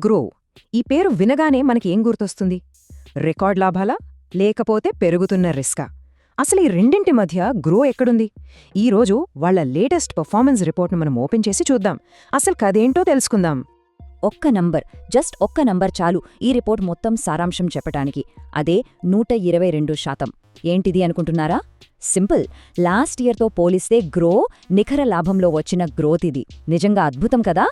Grow. ఈ పేరు వినగానే మనకి ఏం గుర్తొస్తుంది? రికార్డ్ లాభాలా లేకపోతే పెరుగుతున్న రిస్కా? అసలు ఈ రెండింటి మధ్య గ్రో ఎక్కడుంది? ఈరోజు వాళ్ల లేటెస్ట్ పర్ఫార్మెన్స్ రిపోర్ట్ను మనం ఓపెన్ చేసి చూద్దాం. అసలు కదేంటో తెలుసుకుందాం. జస్ట్ ఒక్క నంబర్ చాలు ఈ రిపోర్ట్ మొత్తం సారాంశం చెప్పటానికి. అదే 122%. ఏంటిది అనుకుంటున్నారా? సింపుల్. లాస్ట్ ఇయర్తో పోలిస్తే గ్రో నికర లాభంలో వచ్చిన గ్రోత్ ఇది. నిజంగా అద్భుతం కదా?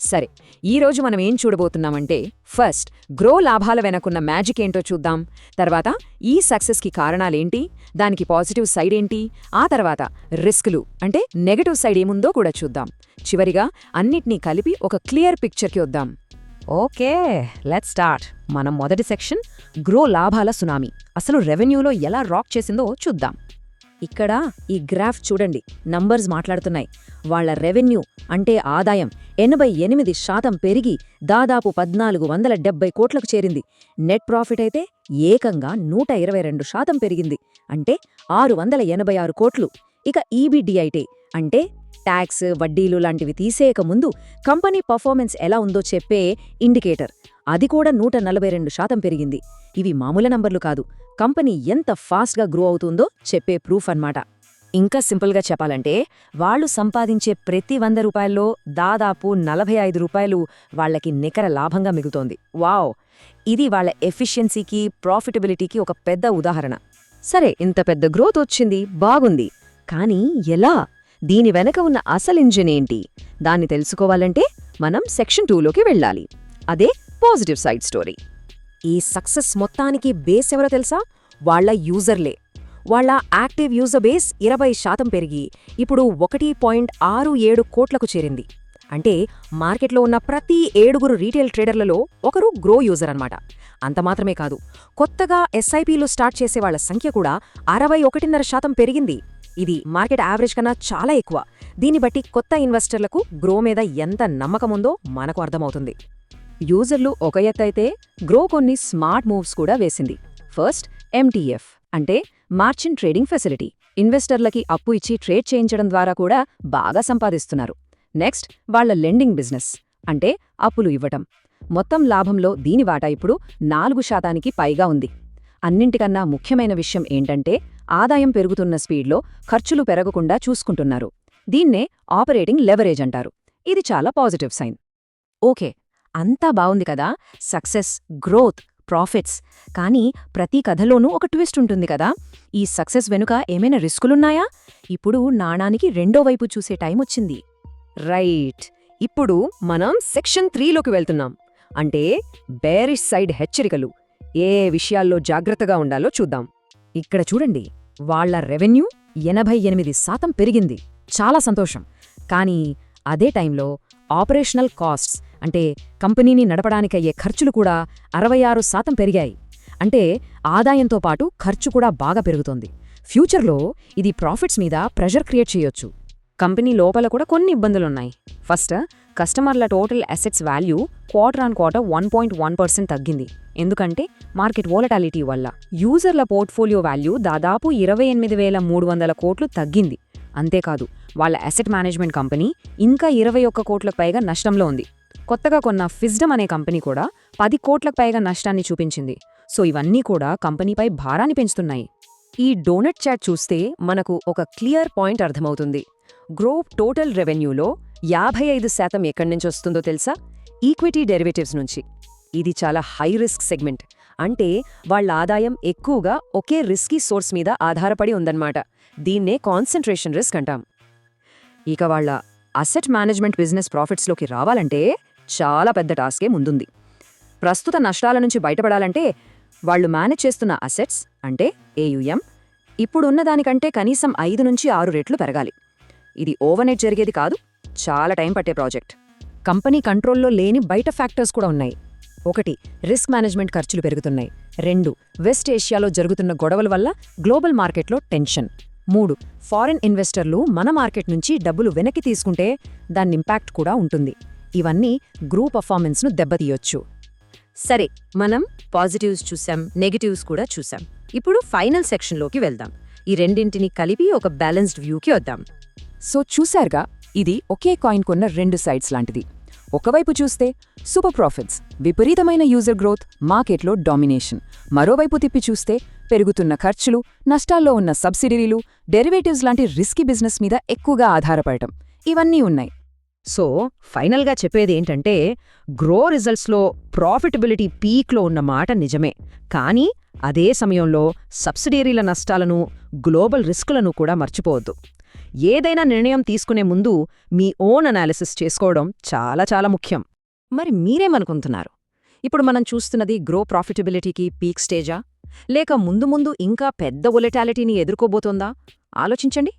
సరే, ఈరోజు మనం ఏం చూడబోతున్నామంటే, ఫస్ట్ గ్రో లాభాల వెనకున్న మ్యాజిక్ ఏంటో చూద్దాం. తర్వాత ఈ సక్సెస్కి కారణాలేంటి, దానికి పాజిటివ్ సైడ్ ఏంటి, ఆ తర్వాత రిస్కులు అంటే నెగటివ్ సైడ్ ఏముందో కూడా చూద్దాం. చివరిగా అన్నిటినీ కలిపి ఒక క్లియర్ పిక్చర్కి వద్దాం. Okay, let's start. మనం మొదటి సెక్షన్ గ్రో లాభాల సునామీ. అసలు రెవెన్యూలో ఎలా రాక్ చేసిందో చూద్దాం. ఇక్కడ ఈ గ్రాఫ్ చూడండి, నంబర్స్ మాట్లాడుతున్నాయి. వాళ్ల రెవెన్యూ అంటే ఆదాయం 88% పెరిగి దాదాపు 1470 కోట్లకు చేరింది. నెట్ ప్రాఫిట్ అయితే ఏకంగా 122% పెరిగింది, అంటే 686 కోట్లు. ఇక ఈబిడిఐటే అంటే ట్యాక్స్, వడ్డీలు లాంటివి తీసేయకముందు కంపెనీ పర్ఫార్మెన్స్ ఎలా ఉందో చెప్పే ఇండికేటర్, అది కూడా 142% పెరిగింది. ఇవి మామూలు నంబర్లు కాదు, కంపెనీ ఎంత ఫాస్ట్గా గ్రో అవుతుందో చెప్పే ప్రూఫ్ అన్నమాట. ఇంకా సింపుల్గా చెప్పాలంటే, వాళ్లు సంపాదించే ప్రతి 100 రూపాయల్లో దాదాపు 45 రూపాయలు వాళ్లకి నికర లాభంగా మిగులుతోంది. వావ్! ఇది వాళ్ల ఎఫిషియన్సీకి, ప్రాఫిటబిలిటీకి ఒక పెద్ద ఉదాహరణ. సరే, ఇంత పెద్ద గ్రోత్ వచ్చింది, బాగుంది. కానీ ఎలా? దీని వెనక ఉన్న అసలు ఇంజిన్ ఏంటి? దాన్ని తెలుసుకోవాలంటే మనం సెక్షన్ 2లోకి వెళ్ళాలి. అదే పాజిటివ్ సైడ్ స్టోరీ. ఈ సక్సెస్ మొత్తానికి బేస్ ఎవరో తెలుసా? వాళ్ల యూజర్లే. వాళ్ల యాక్టివ్ యూజర్ బేస్ 20% పెరిగి ఇప్పుడు 1.67 కోట్లకు చేరింది. అంటే మార్కెట్లో ఉన్న ప్రతి 7 రీటైల్ ట్రేడర్లలో ఒకరు గ్రో యూజర్ అన్నమాట. అంత మాత్రమే కాదు, కొత్తగా ఎస్ఐపిలు స్టార్ట్ చేసేవాళ్ల సంఖ్య కూడా 61.5% పెరిగింది. ఇది మార్కెట్ యావరేజ్ కన్నా చాలా ఎక్కువ. దీన్ని బట్టి కొత్త ఇన్వెస్టర్లకు గ్రో మీద ఎంత నమ్మకముందో మనకు అర్థమవుతుంది. యూజర్లు ఒక ఎత్తైతే, గ్రో కొన్ని స్మార్ట్ మూవ్స్ కూడా వేసింది. ఫస్ట్, ఎంటీఎఫ్ అంటే మార్చెంట్ ట్రేడింగ్ ఫెసిలిటీ. ఇన్వెస్టర్లకి అప్పు ఇచ్చి ట్రేడ్ చేయించడం ద్వారా కూడా బాగా సంపాదిస్తున్నారు. నెక్స్ట్, వాళ్ల లెండింగ్ బిజినెస్ అంటే అప్పులు ఇవ్వటం. మొత్తం లాభంలో దీని వాటా ఇప్పుడు 4% పైగా ఉంది. అన్నింటికన్నా ముఖ్యమైన విషయం ఏంటంటే, ఆదాయం పెరుగుతున్న స్పీడ్లో ఖర్చులు పెరగకుండా చూసుకుంటున్నారు. దీన్నే ఆపరేటింగ్ లెవరేజ్ అంటారు. ఇది చాలా పాజిటివ్ సైన్. ఓకే, అంతా బావుంది కదా, సక్సెస్, గ్రోత్, ప్రాఫిట్స్. కానీ ప్రతి కథలోనూ ఒక ట్విస్ట్ ఉంటుంది కదా. ఈ సక్సెస్ వెనుక ఏమైనా రిస్కులున్నాయా? ఇప్పుడు నాణానికి రెండో వైపు చూసే టైం వచ్చింది. రైట్, ఇప్పుడు మనం సెక్షన్ 3లోకి వెళ్తున్నాం. అంటే బేరిష్ సైడ్ హెచ్చరికలు. ఏ విషయాల్లో జాగ్రత్తగా ఉండాలో చూద్దాం. ఇక్కడ చూడండి, వాళ్ల రెవెన్యూ 88% పెరిగింది, చాలా సంతోషం. కానీ అదే టైంలో ఆపరేషనల్ కాస్ట్స్ అంటే కంపెనీని నడపడానికయ్యే ఖర్చులు కూడా 66% పెరిగాయి. అంటే ఆదాయంతో పాటు ఖర్చు కూడా బాగా పెరుగుతోంది. ఫ్యూచర్లో ఇది ప్రాఫిట్స్ మీద ప్రెషర్ క్రియేట్ చేయొచ్చు. కంపెనీ లోపల కూడా కొన్ని ఇబ్బందులున్నాయి. ఫస్ట్, కస్టమర్ల total assets value quarter on quarter 1.1% తగ్గింది. ఎందుకంటే మార్కెట్ వోలటాలిటీ వల్ల. యూజర్ల పోర్ట్ఫోలియో వాల్యూ దాదాపు 28,300 కోట్లు తగ్గింది. అంతేకాదు, వాళ్ల అసెట్ మేనేజ్మెంట్ కంపెనీ ఇంకా 21 కోట్లకు పైగా నష్టంలో ఉంది. కొత్తగా కొన్న ఫిజ్డమ్ అనే కంపెనీ కూడా 10 కోట్లకు పైగా నష్టాన్ని చూపించింది. సో ఇవన్నీ కూడా కంపెనీపై భారాన్ని పెంచుతున్నాయి. ఈ డోనట్ చాట్ చూస్తే మనకు ఒక క్లియర్ పాయింట్ అర్థమవుతుంది. గ్రో టోటల్ రెవెన్యూలో 55% ఎక్కడి నుంచి వస్తుందో తెలుసా? ఈక్విటీ డెరివేటివ్స్ నుంచి. ఇది చాలా హై రిస్క్ సెగ్మెంట్. అంటే వాళ్ల ఆదాయం ఎక్కువగా ఒకే రిస్కీ సోర్స్ మీద ఆధారపడి ఉందన్నమాట. దీన్నే కాన్సంట్రేషన్ రిస్క్ అంటాం. ఇక వాళ్ల అసెట్ మేనేజ్మెంట్ బిజినెస్ ప్రాఫిట్స్లోకి రావాలంటే చాలా పెద్ద టాస్కే ముందుంది. ప్రస్తుత నష్టాల నుంచి బయటపడాలంటే వాళ్లు మేనేజ్ చేస్తున్న అసెట్స్ అంటే ఏయుఎం ఇప్పుడున్నదానికంటే కనీసం 5 నుంచి 6 రెట్లు పెరగాలి. ఇది ఓవర్నైట్ జరిగేది కాదు, చాలా టైం పట్టే ప్రాజెక్ట్. కంపెనీ కంట్రోల్లో లేని బయట ఫ్యాక్టర్స్ కూడా ఉన్నాయి. 1, రిస్క్ మేనేజ్మెంట్ ఖర్చులు పెరుగుతున్నాయి. 2, వెస్ట్ ఏషియాలో జరుగుతున్న గొడవల వల్ల గ్లోబల్ మార్కెట్లో టెన్షన్. 3, ఫారిన్ ఇన్వెస్టర్లు మన మార్కెట్ నుంచి డబ్బులు వెనక్కి తీసుకుంటే దాని ఇంపాక్ట్ కూడా ఉంటుంది. ఇవన్నీ గ్రూ పర్ఫార్మెన్స్ను దెబ్బతీయొచ్చు. సరే, మనం పాజిటివ్స్ చూసాం, నెగటివ్స్ కూడా చూసాం. ఇప్పుడు ఫైనల్ సెక్షన్లోకి వెళ్దాం. ఈ రెండింటిని కలిపి ఒక బ్యాలెన్స్డ్ వ్యూకి వద్దాం. సో చూశారుగా, ఇది ఒకే కాయిన్ కొన్న 2 సైడ్స్ లాంటిది. ఒకవైపు చూస్తే సూపర్ ప్రాఫిట్స్, విపరీతమైన యూజర్ గ్రోత్, మార్కెట్లో డామినేషన్. మరోవైపు తిప్పి చూస్తే పెరుగుతున్న ఖర్చులు, నష్టాల్లో ఉన్న సబ్సిడీలు, డెరివేటివ్స్ లాంటి రిస్కీ బిజినెస్ మీద ఎక్కువగా ఆధారపడటం, ఇవన్నీ ఉన్నాయి. సో ఫైనల్గా చెప్పేది ఏంటంటే గ్రో రిజల్ట్స్లో ప్రాఫిటబిలిటీ పీక్లో ఉన్న మాట నిజమే, కానీ అదే సమయంలో సబ్సిడీరీల నష్టాలను, గ్లోబల్ రిస్కులను కూడా మర్చిపోవద్దు. ఏదైనా నిర్ణయం తీసుకునే ముందు మీ ఓన్ అనాలిసిస్ చేసుకోవడం చాలా చాలా ముఖ్యం. మరి మీరేమనుకుంటున్నారు? ఇప్పుడు మనం చూస్తున్నది గ్రో ప్రాఫిటబిలిటీకి పీక్ స్టేజా, లేక ముందు ముందు ఇంకా పెద్ద వొలటాలిటీని ఎదుర్కోబోతోందా? ఆలోచించండి.